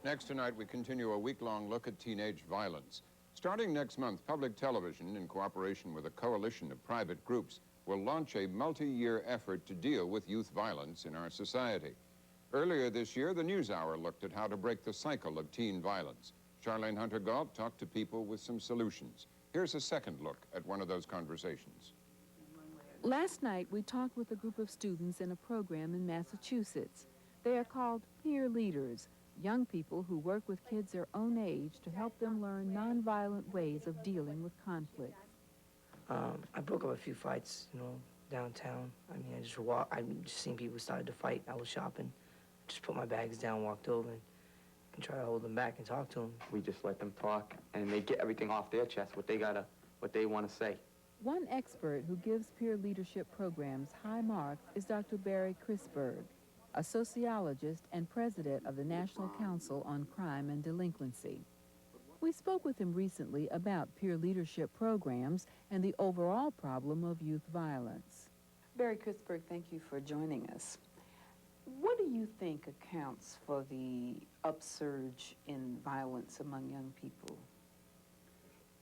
Next tonight, we continue a week-long look at teenage violence. Starting next month, public television, in cooperation with a coalition of private groups, will launch a multi-year effort to deal with youth violence in our society. Earlier this year, the NewsHour looked at how to break the cycle of teen violence. Charlayne Hunter-Gault talked to people with some solutions. Here's a second look at one of those conversations. Last night, we talked with a group of students in a program in Massachusetts. They are called peer leaders, young people who work with kids their own age to help them learn nonviolent ways of dealing with conflict. I broke up a few fights, downtown. I mean, I just seen people started to fight. I was shopping, just put my bags down, walked over, and try to hold them back and talk to them. We just let them talk, and they get everything off their chest, what they want to say. One expert who gives peer leadership programs high marks is Dr. Barry Chrisberg, a sociologist and president of the National Council on Crime and Delinquency. We spoke with him recently about peer leadership programs and the overall problem of youth violence. Barry Chrisberg, thank you for joining us. What do you think accounts for the upsurge in violence among young people?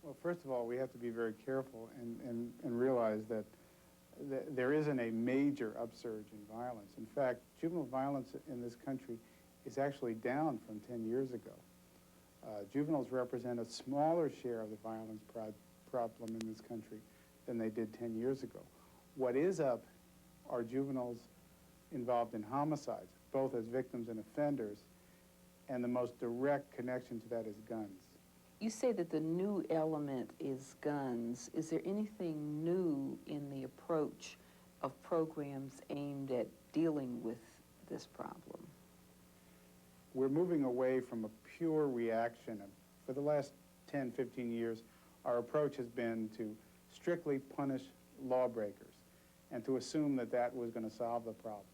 Well, first of all, we have to be very careful and realize that there isn't a major upsurge in violence. In fact, juvenile violence in this country is actually down from 10 years ago. Juveniles represent a smaller share of the violence problem in this country than they did 10 years ago. What is up are juveniles involved in homicides, both as victims and offenders, and the most direct connection to that is guns. You say that the new element is guns. Is there anything new in the approach of programs aimed at dealing with this problem? We're moving away from a pure reaction. For the last 10, 15 years, our approach has been to strictly punish lawbreakers and to assume that that was going to solve the problem.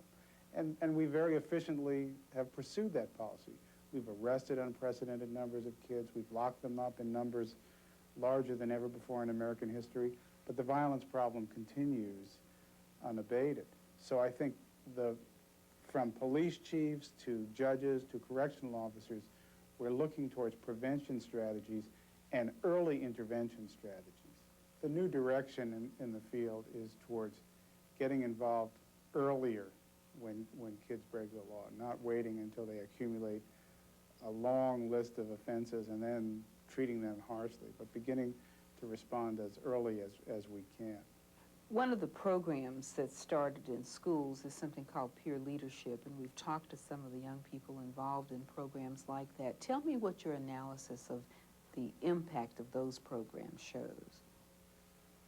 And we very efficiently have pursued that policy. We've arrested unprecedented numbers of kids. We've locked them up in numbers larger than ever before in American history. But the violence problem continues unabated. So I think from police chiefs to judges to correctional officers, we're looking towards prevention strategies and early intervention strategies. The new direction in the field is towards getting involved earlier when kids break the law, not waiting until they accumulate a long list of offenses and then treating them harshly, but beginning to respond as early as we can. One of the programs that started in schools is something called peer leadership, and we've talked to some of the young people involved in programs like that. Tell me what your analysis of the impact of those programs shows.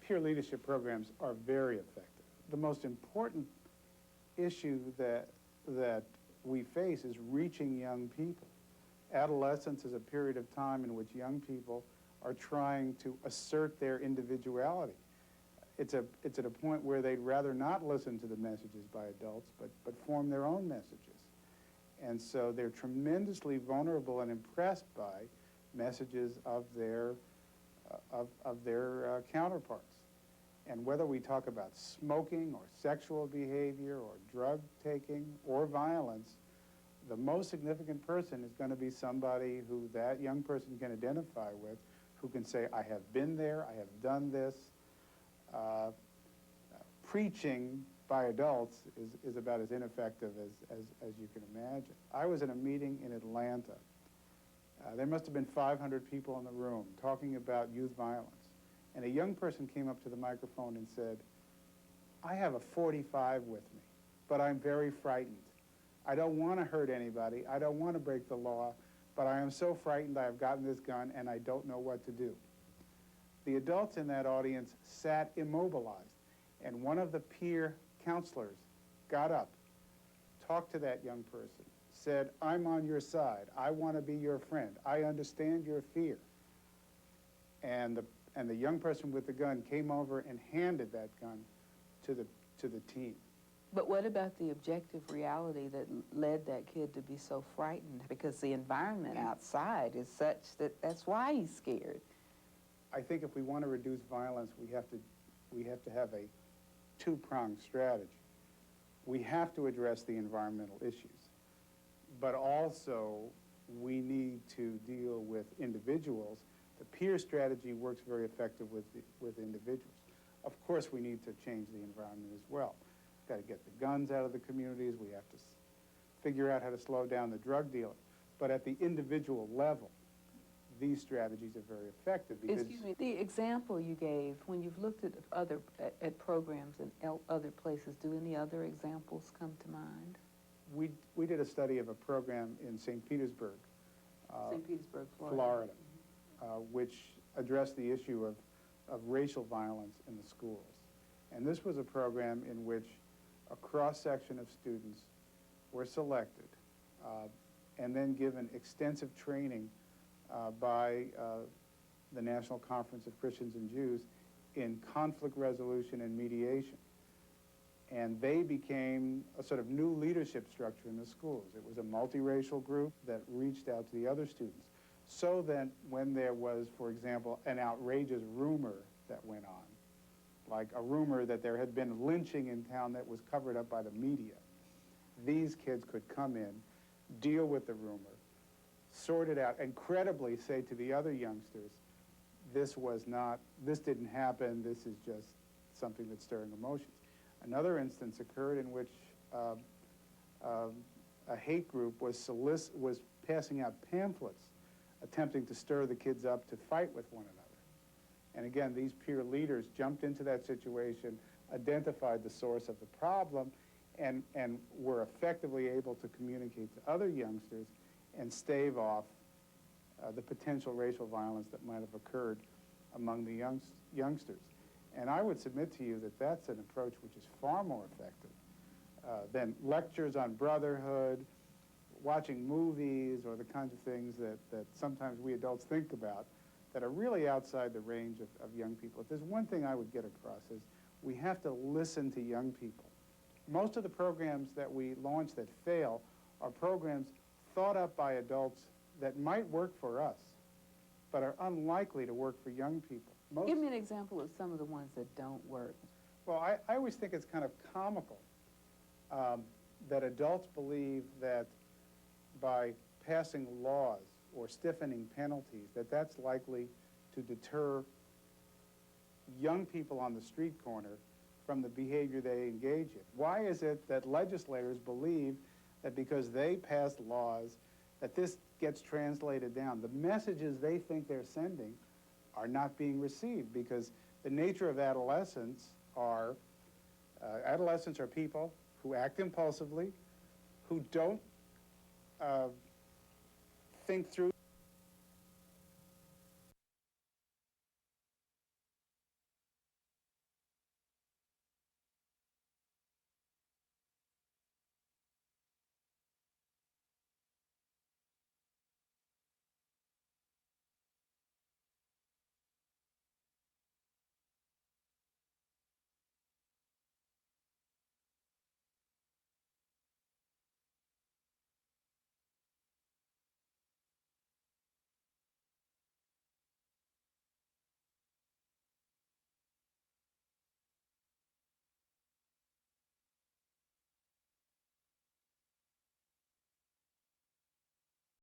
Peer leadership programs are very effective. The most important issue that we face is reaching young people. Adolescence is a period of time in which young people are trying to assert their individuality. It's at a point where they'd rather not listen to the messages by adults, but form their own messages. And so they're tremendously vulnerable and impressed by messages of their counterparts. And whether we talk about smoking or sexual behavior or drug taking or violence, the most significant person is going to be somebody who that young person can identify with, who can say, I have been there, I have done this. Preaching by adults is about as ineffective as you can imagine. I was in a meeting in Atlanta. There must have been 500 people in the room talking about youth violence. And a young person came up to the microphone and said, I have a .45 with me, but I'm very frightened. I don't want to hurt anybody. I don't want to break the law, but I am so frightened I have gotten this gun and I don't know what to do. The adults in that audience sat immobilized, and one of the peer counselors got up, talked to that young person, said, I'm on your side. I want to be your friend. I understand your fear. And the young person with the gun came over and handed that gun to the team. But what about the objective reality that led that kid to be so frightened? Because the environment outside is such that that's why he's scared. I think if we want to reduce violence, we have to have a two-pronged strategy. We have to address the environmental issues, but also we need to deal with individuals. The peer strategy works very effective with individuals. Of course, we need to change the environment as well. We've got to get the guns out of the communities. We have to figure out how to slow down the drug dealing. But at the individual level, these strategies are very effective because... Excuse me, the example you gave, when you've looked at at programs in other places, do any other examples come to mind? We did a study of a program in St. Petersburg, St. Petersburg, Florida. Florida, which addressed the issue of racial violence in the schools. And this was a program in which a cross-section of students were selected and then given extensive training by the National Conference of Christians and Jews in conflict resolution and mediation. And they became a sort of new leadership structure in the schools. It was a multiracial group that reached out to the other students. So that when there was, for example, an outrageous rumor that went on, like a rumor that there had been lynching in town that was covered up by the media, these kids could come in, deal with the rumor, sort it out, and credibly say to the other youngsters, this didn't happen, this is just something that's stirring emotions. Another instance occurred in which a hate group was passing out pamphlets attempting to stir the kids up to fight with one another. And again, these peer leaders jumped into that situation, identified the source of the problem, and were effectively able to communicate to other youngsters and stave off the potential racial violence that might have occurred among the youngsters. And I would submit to you that that's an approach which is far more effective than lectures on brotherhood, watching movies, or the kinds of things that sometimes we adults think about that are really outside the range of young people. If there's one thing I would get across is we have to listen to young people. Most of the programs that we launch that fail are programs thought up by adults that might work for us, but are unlikely to work for young people. Give me an example of some of the ones that don't work. Well, I always think it's kind of comical that adults believe that by passing laws or stiffening penalties, that's likely to deter young people on the street corner from the behavior they engage in. Why is it that legislators believe that because they pass laws that this gets translated down? The messages they think they're sending are not being received because the nature of adolescents are people who act impulsively, who don't think through